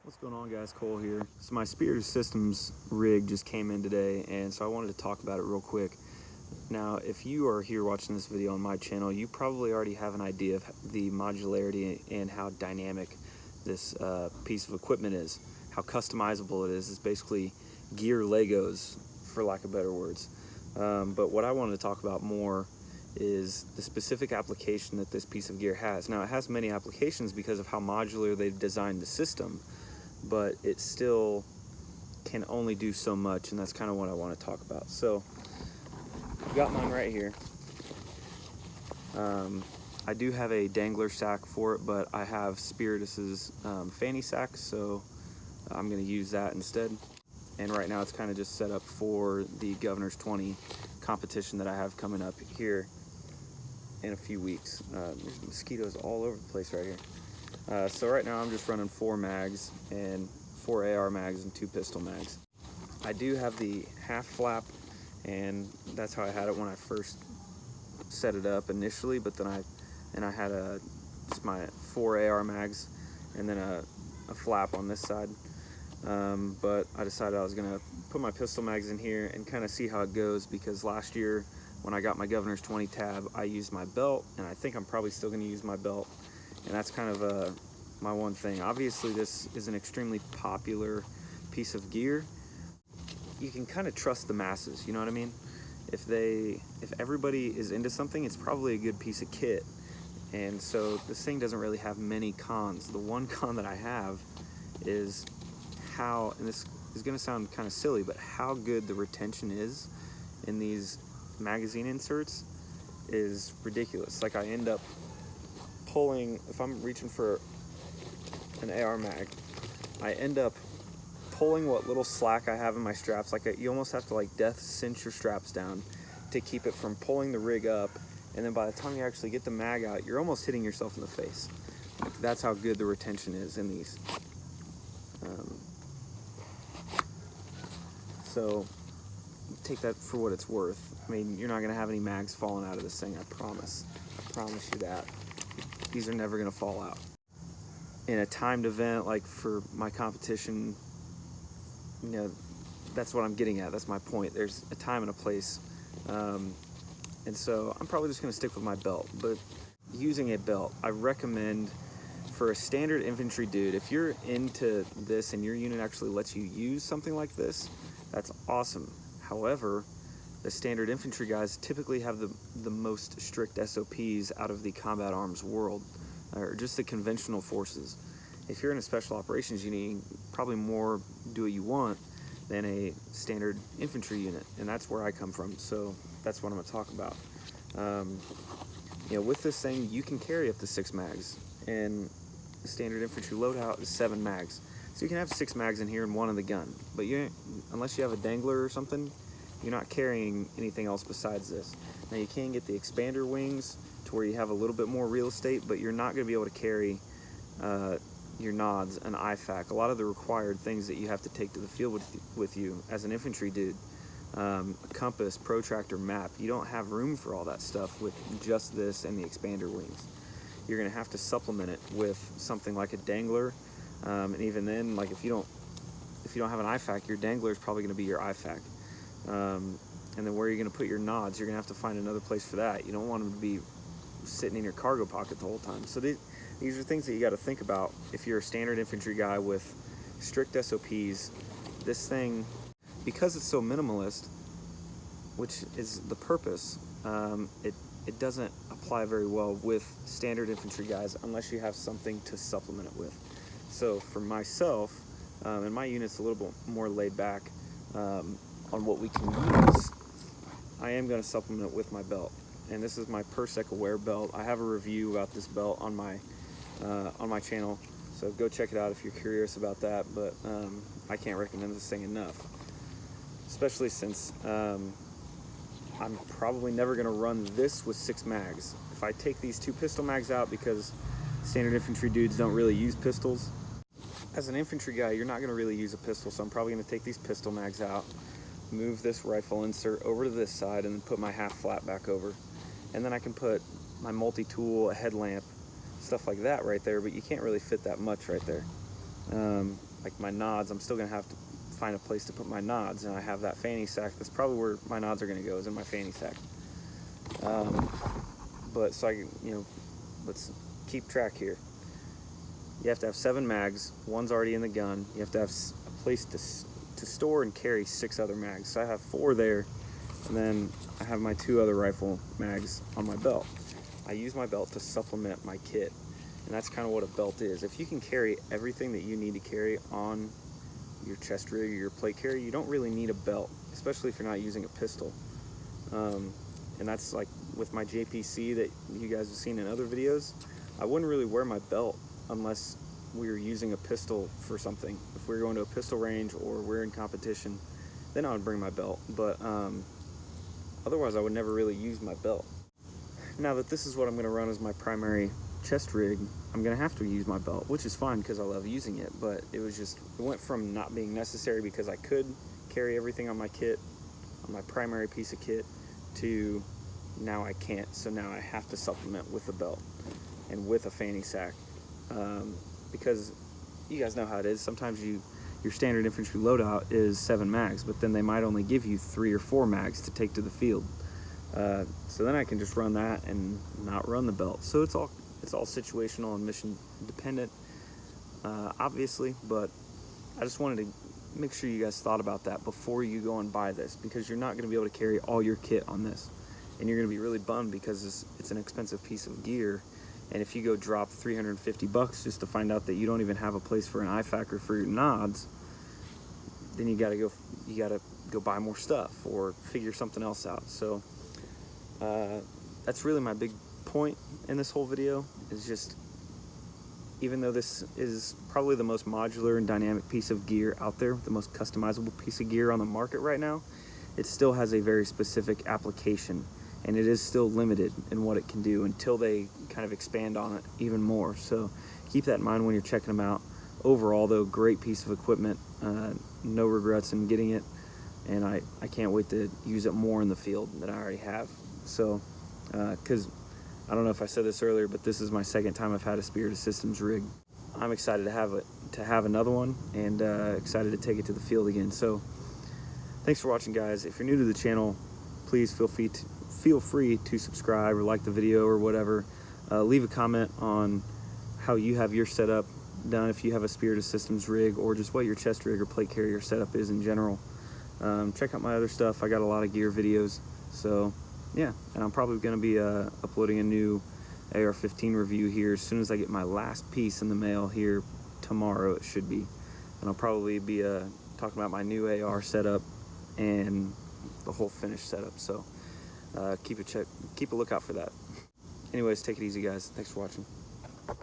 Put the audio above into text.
What's going on, guys? Cole here. So my Spiritus Systems rig just came in today, and so I wanted to talk about it real quick. Now, if you are here watching this video on my channel, you probably already have an idea of the modularity and how dynamic this piece of equipment is, how customizable it is. It's basically gear Legos, for lack of better words. But what I wanted to talk about more is the specific application that this piece of gear has. Now, it has many applications because of how modular they've designed the system, but it still can only do so much, and that's kind of what I want to talk about. So I've got mine right here. I do have a dangler sack for it, but I have Spiritus's fanny sack, so I'm going to use that instead. And right now it's kind of just set up for the Governor's 20 competition that I have coming up here in a few weeks. There's mosquitoes all over the place right here. So right now I'm just running 4 mags and 4 AR mags and 2 pistol mags. I do have the half flap, and that's how I had it when I first set it up initially, but then I had just my 4 AR mags and then a flap on this side. But I decided I was gonna put my pistol mags in here and kind of see how it goes, because last year when I got my Governor's 20 tab, I used my belt, and I think I'm probably still gonna use my belt. And that's kind of my one thing. Obviously, this is an extremely popular piece of gear. You can kind of trust the masses, you know what I mean? If everybody is into something, it's probably a good piece of kit. And so this thing doesn't really have many cons. The one con that I have is how, and this is gonna sound kind of silly, but how good the retention is in these magazine inserts is ridiculous. Like, I end up pulling, if I'm reaching for an AR mag, I end up pulling what little slack I have in my straps. Like, you almost have to like death cinch your straps down to keep it from pulling the rig up, and then by the time you actually get the mag out, you're almost hitting yourself in the face. Like, that's how good the retention is in these. So take that for what it's worth. I mean, you're not gonna have any mags falling out of this thing, I promise. I promise you that. These are never gonna fall out. In a timed event, like for my competition, you know, that's what I'm getting at. That's my point. There's a time and a place. And so I'm probably just gonna stick with my belt. But using a belt, I recommend for a standard infantry dude, if you're into this and your unit actually lets you use something like this, that's awesome. However, the standard infantry guys typically have the most strict SOPs out of the combat arms world, or just the conventional forces. If you're in a special operations unit, you can probably more do what you want than a standard infantry unit, and that's where I come from, so that's what I'm gonna talk about. You know, with this thing, you can carry up to 6 mags, and the standard infantry loadout is 7 mags. So you can have 6 mags in here and 1 in the gun, but unless you have a dangler or something, you're not carrying anything else besides this. Now, you can get the expander wings to where you have a little bit more real estate, but you're not going to be able to carry your nods, an IFAC, a lot of the required things that you have to take to the field with you as an infantry dude. A compass, protractor, map. You don't have room for all that stuff with just this and the expander wings. You're going to have to supplement it with something like a dangler, and even then, like, if you don't have an IFAC, your dangler is probably going to be your IFAC. And then where you're going to put your nods, you're going to have to find another place for that. You don't want them to be sitting in your cargo pocket the whole time. So these are things that you got to think about if you're a standard infantry guy with strict SOPs. This thing, because it's so minimalist, which is the purpose, it doesn't apply very well with standard infantry guys unless you have something to supplement it with. So for myself, and my unit's a little bit more laid back on what we can use, I am going to supplement it with my belt. And this is my Persec Aware belt. I have a review about this belt on my channel, so go check it out if you're curious about that. But I can't recommend this thing enough, especially since I'm probably never going to run this with 6 mags. If I take these 2 pistol mags out, because standard infantry dudes don't really use pistols, as an infantry guy, you're not going to really use a pistol, so I'm probably going to take these pistol mags out, move this rifle insert over to this side, and then put my half flat back over. And then I can put my multi-tool, a headlamp, stuff like that right there, but you can't really fit that much right there. like my nods, I'm still gonna have to find a place to put my nods, and I have that fanny sack. That's probably where my nods are gonna go, is in my fanny sack. But so let's keep track here. You have to have 7 mags. One's already in the gun. You have to have a place to store and carry 6 other mags. So I have 4 there, and then I have my 2 other rifle mags on my belt. I use my belt to supplement my kit, and that's kind of what a belt is. If you can carry everything that you need to carry on your chest rig or your plate carrier, you don't really need a belt, especially if you're not using a pistol. And that's like with my JPC that you guys have seen in other videos. I wouldn't really wear my belt unless we were using a pistol for something. If we're going to a pistol range or we're in competition, then I would bring my belt. But otherwise, I would never really use my belt. Now that this is what I'm going to run as my primary chest rig, I'm going to have to use my belt, which is fine because I love using it. But it went from not being necessary because I could carry everything on my kit, on my primary piece of kit, to now I can't. So now I have to supplement with a belt and with a fanny sack. Because you guys know how it is. Sometimes your standard infantry loadout is 7 mags, but then they might only give you 3 or 4 mags to take to the field. So then I can just run that and not run the belt. So it's all situational and mission dependent, obviously, but I just wanted to make sure you guys thought about that before you go and buy this, because you're not going to be able to carry all your kit on this, and you're going to be really bummed because it's an expensive piece of gear. And if you go drop $350 just to find out that you don't even have a place for an IFAC or for your nods, then you gotta go buy more stuff or figure something else out. So that's really my big point in this whole video, is just, even though this is probably the most modular and dynamic piece of gear out there, the most customizable piece of gear on the market right now, it still has a very specific application, and it is still limited in what it can do until they kind of expand on it even more. So keep that in mind when you're checking them out. Overall though, great piece of equipment, no regrets in getting it, and I can't wait to use it more in the field than I already have. So because I don't know if I said this earlier, but this is my 2nd time I've had a Spiritus Systems rig. I'm excited to have another one, and excited to take it to the field again. So thanks for watching, guys. If you're new to the channel, please feel free to subscribe or like the video or whatever. Leave a comment on how you have your setup done, if you have a Spiritus Systems rig, or just what your chest rig or plate carrier setup is in general. Check out my other stuff. I got a lot of gear videos. So yeah, and I'm probably going to be uploading a new AR-15 review here as soon as I get my last piece in the mail here tomorrow, it should be. And I'll probably be talking about my new AR setup and the whole finished setup. So keep a lookout for that. Anyways, take it easy, guys. Thanks for watching.